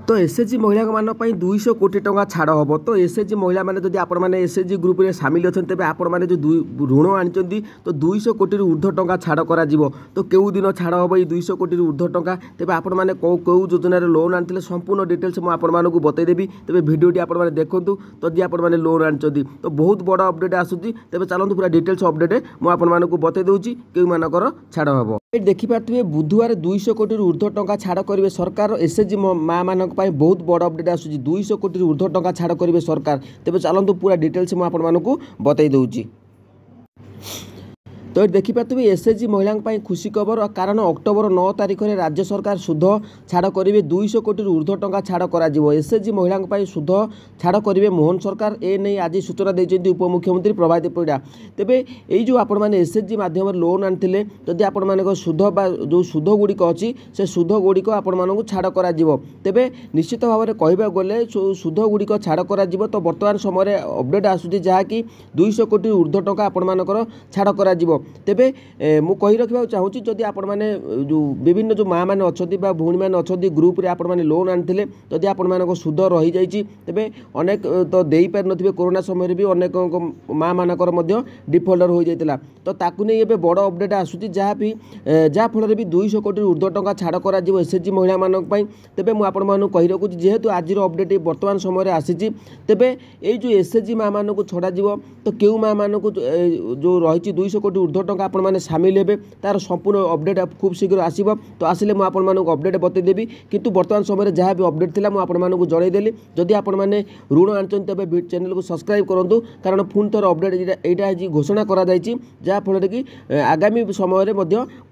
तो एसएचजी महिला मान 200 कोटी टंका छाड़ हम। तो एसएचजी महिला मैंने जब आप एसएचजी ग्रुप में सामिल अच्छा तेज आपण मैंने जो ऋण आनी तो 200 कोटी ऊर्ध्व टंका छाड़ कर तो क्यों दिन छाड़ हम ये 200 कोटी ऊर्ध्व टंका तेज आपण मैंने कौ योजन लोन आनी संपूर्ण डिटेल्स मुझे बतईदेवी तेज भिडियोटी आप देखूँ जदि आप लोन आनी तो बहुत बड़ अपडेट आसूँ तेज चलते पूरा डिटेल्स अपडेट मुझे बतई दूसरी क्यों मानकर छाड़ हम। देखिपे बुधवार 200 कोटी ऊर्ध्व टंका छाड़ करेंगे सरकार एसएचजी माँ मान बहुत बड़ अपडेट आसूँ 200 कोटी ऊर्ध्व टंका छाड़ करेंगे सरकार तेज चलते पूरा डिटेल्स मुझे बतई दूसरी। तो देखिपे एसएचजी महिला खुशी खबर कारण अक्टोबर 9 तारिख में राज्य सरकार सुध छाड़ करेंगे 200 कोटी ऊर्ध्व टंका छाड़ कर एसएचजी महिला सुध छाड़ करेंगे मोहन सरकार ए नहीं आज सूचना देते उपमुख्यमंत्री प्रभात परिड़ा। तेबे ये जो आपण मैंने एसएचजी माध्यम लोन आनी जदि आपण मान सुध जो सुध गुड़िक अच्छी से सुध गुड़िक आपण छाड़ कर तेबे निश्चित भाव में कहवाक गले सुध गुड़िक छाड़ कर तो बर्तमान समय अपडेट आसूँ जहाँकि 200 कोटी ऊर्ध्व टंका आपण छाड़ कर तेबे मु कही रखा चाहूँगी जदि आपण मैंने जो विभिन्न जो माँ मैंने अच्छा भूणी मैंने अच्छा ग्रुप रे आपण मैंने लोन आनी जदि आपण मान सुध रही जाइए तेबे अनेक तो दे पार नथिबे कोरोना समय भी अनेक माँ मानकर डिफल्टर हो जाता तो ताकू नहीं एबे बड़ अपडेट आसूँ जहाँफल भी 200 कोटी ऊर्ध्व टंका छाड़ कर एसएचजी महिला मानक तेबे मु आपण मानू कही रखुची जेहेतु आज अपडेट वर्तमान समय आसी तेबे ये जो एसएचजी माँ मान छड़ा तो क्यों माँ मान जो रही 200 कोटी ऊर्ध्व टंका आपण मैंने सामिल हे तार संपूर्ण अपडेट खूब शीघ्र आसो तो आसिले मुझे अपडेट बतईदेवी किंतु वर्तमान समय जहाँ भी अपडेट थी मुझे जनईदेली जदि आपण मैंने ऋण आनी तेज चैनल को सब्सक्राइब करूँ कारण पुणी थर अपडेट यहाँ घोषणा कराफल कि आगामी समय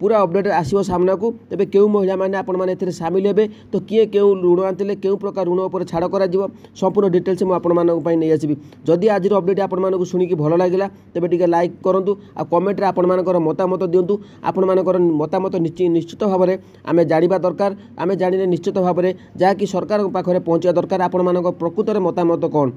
पूरा अपडेट आसो सामना को तेज क्यों महिला मैंने आपण मैंने सामिल हे तो किए क्यों ऋण आनी क्यों प्रकार ऋण पर छाड़ कर संपूर्ण डिटेल्स मुझे नहीं आसबि जदि आज अपडेट आपण शुणिकी भल लगे तेज टे लाइक करूँ आ कमेंट आपण मानकर मतामत दिंतु आपण मानकर मतामत निश्चित भाव में आम जाना दरकार आम जाने निश्चित भाव में जहाँकि सरकार पाखे पहुँचा दरकार आपण मानक प्रकृत में मतामत कौन।